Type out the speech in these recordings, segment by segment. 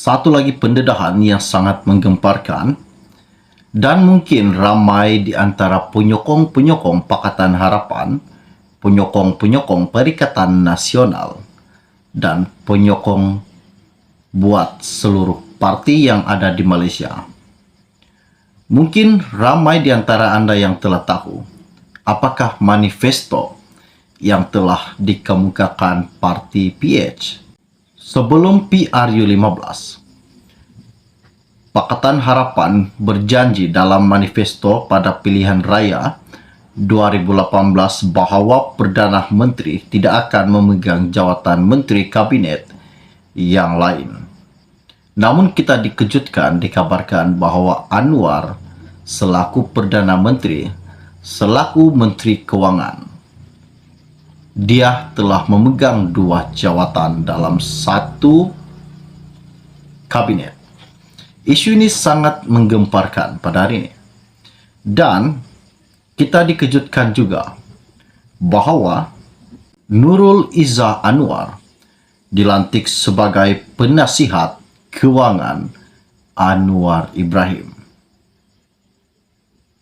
satu lagi pendedahan yang sangat menggemparkan dan mungkin ramai di antara penyokong-penyokong Pakatan Harapan, penyokong-penyokong Perikatan Nasional, dan penyokong buat seluruh parti yang ada di Malaysia. Mungkin ramai di antara Anda yang telah tahu apakah manifesto yang telah dikemukakan parti PH sebelum PRU15. Pakatan Harapan berjanji dalam manifesto pada pilihan raya 2018 bahawa Perdana Menteri tidak akan memegang jawatan Menteri Kabinet yang lain. Namun kita dikejutkan dikabarkan bahawa Anwar selaku Perdana Menteri, selaku Menteri Kewangan, dia telah memegang dua jawatan dalam satu kabinet. Isu ini sangat menggemparkan pada hari ini. Dan kita dikejutkan juga bahawa Nurul Izzah Anwar dilantik sebagai penasihat kewangan Anwar Ibrahim.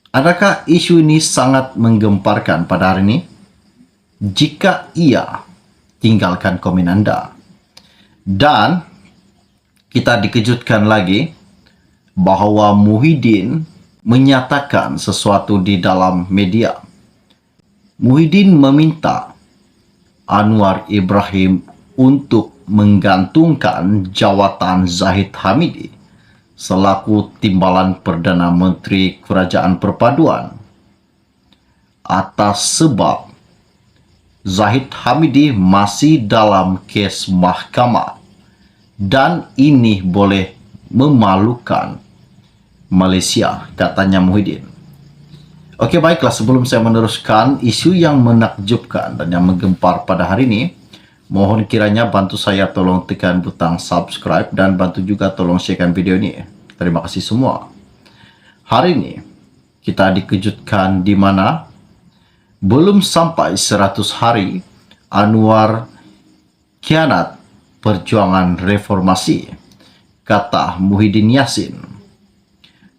Adakah isu ini sangat menggemparkan pada hari ini? Jika iya, tinggalkan komen Anda. Dan kita dikejutkan lagi bahawa Muhyiddin menyatakan sesuatu di dalam media. Muhyiddin meminta Anwar Ibrahim untuk menggantungkan jawatan Zahid Hamidi selaku Timbalan Perdana Menteri Kerajaan Perpaduan atas sebab Zahid Hamidi masih dalam kes mahkamah dan ini boleh memalukan Malaysia, katanya Muhyiddin. Okey, baiklah, sebelum saya meneruskan isu yang menakjubkan dan yang menggempar pada hari ini, mohon kiranya bantu saya tolong tekan butang subscribe dan bantu juga tolong sharekan video ini. Terima kasih semua. Hari ini kita dikejutkan di mana belum sampai 100 hari Anwar khianat perjuangan reformasi, kata Muhyiddin Yassin.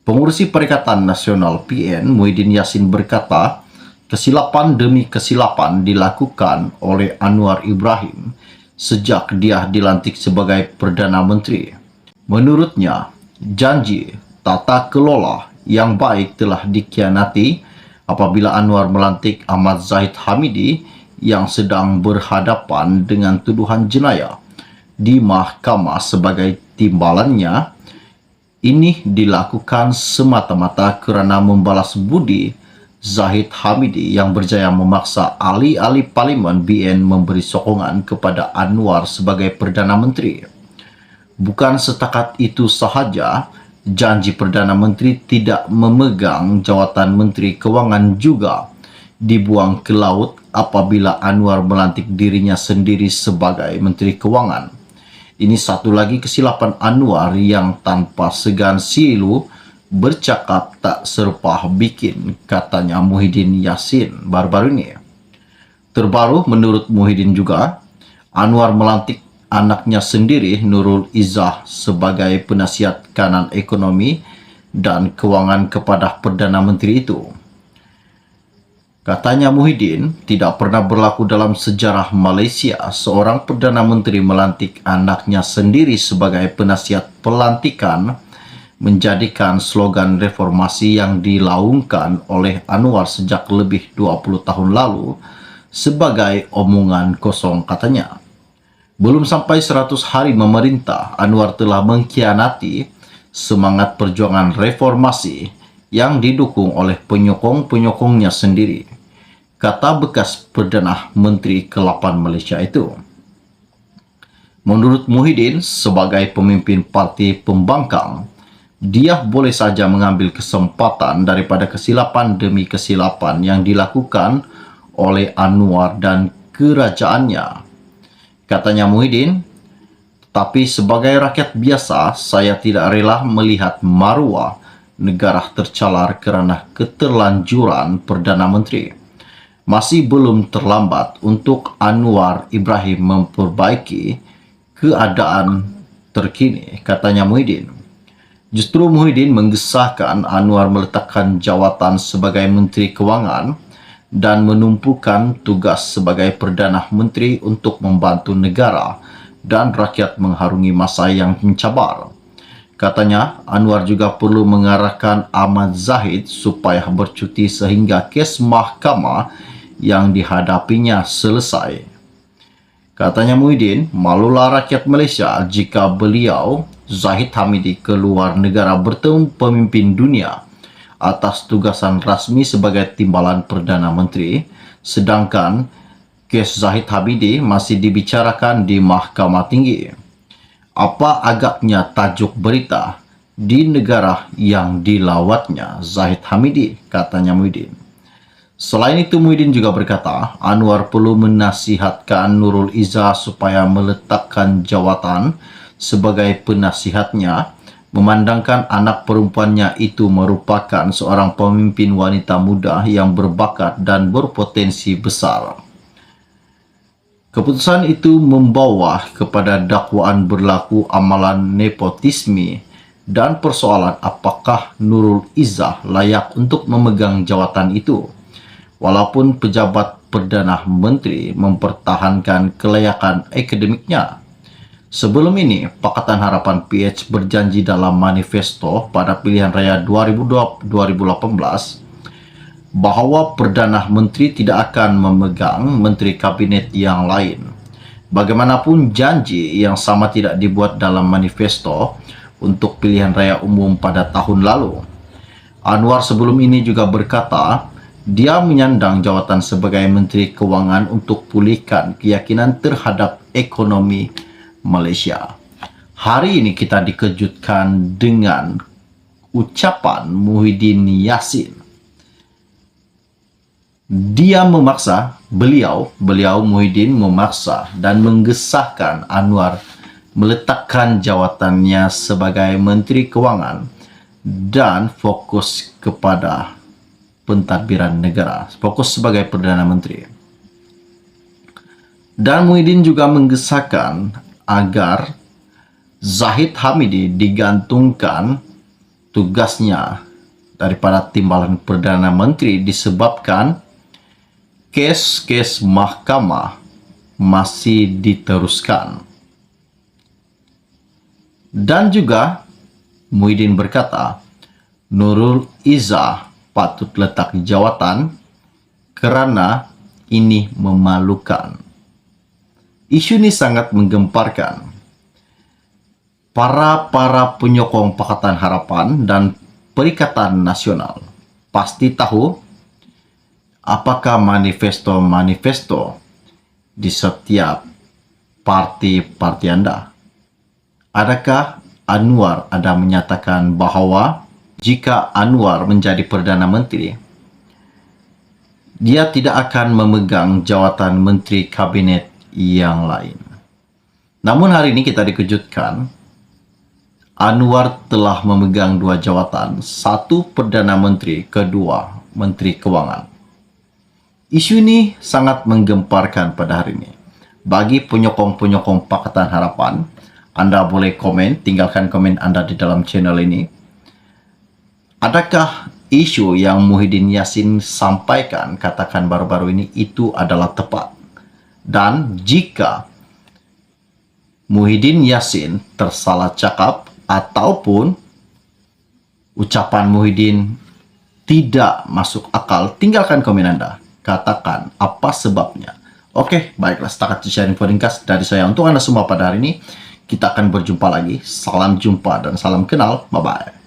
Pengurusi Perikatan Nasional PN Muhyiddin Yassin berkata, kesilapan demi kesilapan dilakukan oleh Anwar Ibrahim sejak dia dilantik sebagai Perdana Menteri. Menurutnya, janji tata kelola yang baik telah dikhianati apabila Anwar melantik Ahmad Zahid Hamidi yang sedang berhadapan dengan tuduhan jenayah di mahkamah sebagai timbalannya. Ini dilakukan semata-mata kerana membalas budi Zahid Hamidi yang berjaya memaksa ahli-ahli Parlimen BN memberi sokongan kepada Anwar sebagai Perdana Menteri. Bukan setakat itu sahaja, janji Perdana Menteri tidak memegang jawatan Menteri Kewangan juga dibuang ke laut apabila Anwar melantik dirinya sendiri sebagai Menteri Kewangan. Ini satu lagi kesilapan Anwar yang tanpa segan silu bercakap tak serpah bikin, katanya Muhyiddin Yassin baru-baru ini. Terbaru, menurut Muhyiddin juga, Anwar melantik anaknya sendiri Nurul Izzah sebagai penasihat kanan ekonomi dan kewangan kepada Perdana Menteri itu. Katanya Muhyiddin, tidak pernah berlaku dalam sejarah Malaysia seorang Perdana Menteri melantik anaknya sendiri sebagai penasihat pelantikan, menjadikan slogan reformasi yang dilaungkan oleh Anwar sejak lebih 20 tahun lalu sebagai omongan kosong, katanya. Belum sampai 100 hari memerintah, Anwar telah mengkhianati semangat perjuangan reformasi yang didukung oleh penyokong-penyokongnya sendiri, kata bekas Perdana Menteri ke-8 Malaysia itu. Menurut Muhyiddin, sebagai pemimpin parti pembangkang, dia boleh saja mengambil kesempatan daripada kesilapan demi kesilapan yang dilakukan oleh Anwar dan kerajaannya. Katanya Muhyiddin, tapi sebagai rakyat biasa, saya tidak rela melihat maruah negara tercalar kerana keterlanjuran Perdana Menteri. Masih belum terlambat untuk Anwar Ibrahim memperbaiki keadaan terkini, katanya Muhyiddin. Justru Muhyiddin mengesahkan Anwar meletakkan jawatan sebagai Menteri Kewangan dan menumpukan tugas sebagai Perdana Menteri untuk membantu negara dan rakyat mengharungi masa yang mencabar. Katanya, Anwar juga perlu mengarahkan Ahmad Zahid supaya bercuti sehingga kes mahkamah yang dihadapinya selesai. Katanya Muhyiddin, malulah rakyat Malaysia jika beliau, Zahid Hamidi, keluar negara bertemu pemimpin dunia atas tugasan rasmi sebagai timbalan Perdana Menteri, sedangkan kes Zahid Hamidi masih dibicarakan di Mahkamah Tinggi. Apa agaknya tajuk berita di negara yang dilawatnya Zahid Hamidi, katanya Muhyiddin. Selain itu, Muhyiddin juga berkata, Anwar perlu menasihatkan Nurul Izzah supaya meletakkan jawatan sebagai penasihatnya, memandangkan anak perempuannya itu merupakan seorang pemimpin wanita muda yang berbakat dan berpotensi besar. Keputusan itu membawa kepada dakwaan berlaku amalan nepotisme dan persoalan apakah Nurul Izzah layak untuk memegang jawatan itu. Walaupun pejabat Perdana Menteri mempertahankan kelayakan akademiknya. Sebelum ini, Pakatan Harapan PH berjanji dalam manifesto pada pilihan raya 2018 bahawa Perdana Menteri tidak akan memegang Menteri Kabinet yang lain. Bagaimanapun, janji yang sama tidak dibuat dalam manifesto untuk pilihan raya umum pada tahun lalu. Anwar sebelum ini juga berkata, dia menyandang jawatan sebagai Menteri Kewangan untuk pulihkan keyakinan terhadap ekonomi Malaysia. Hari ini kita dikejutkan dengan ucapan Muhyiddin Yassin. Dia memaksa, beliau Muhyiddin memaksa dan menggesahkan Anwar meletakkan jawatannya sebagai Menteri Kewangan dan fokus kepada pentadbiran negara, fokus sebagai Perdana Menteri. Dan Muhyiddin juga menggesahkan agar Zahid Hamidi digantungkan tugasnya daripada timbalan Perdana Menteri disebabkan kes-kes mahkamah masih diteruskan. Dan juga Muhyiddin berkata, Nurul Izzah patut letak jawatan kerana ini memalukan. Isu ini sangat menggemparkan. Para penyokong Pakatan Harapan dan Perikatan Nasional pasti tahu apakah manifesto-manifesto di setiap parti Anda. Adakah Anwar ada menyatakan bahawa jika Anwar menjadi Perdana Menteri, dia tidak akan memegang jawatan Menteri Kabinet yang lain. Namun hari ini kita dikejutkan, Anwar telah memegang dua jawatan, satu Perdana Menteri, kedua Menteri Kewangan. Isu ini sangat menggemparkan pada hari ini. Bagi penyokong-penyokong Pakatan Harapan, Anda boleh komen, tinggalkan komen Anda di dalam channel ini. Adakah isu yang Muhyiddin Yassin sampaikan, katakan baru-baru ini, itu adalah tepat? Dan jika Muhyiddin Yassin tersalah cakap ataupun ucapan Muhyiddin tidak masuk akal, tinggalkan komen Anda. Katakan apa sebabnya. Oke, baiklah, setakat sharing info ringkas dari saya untuk Anda semua pada hari ini. Kita akan berjumpa lagi. Salam jumpa dan salam kenal. Bye-bye.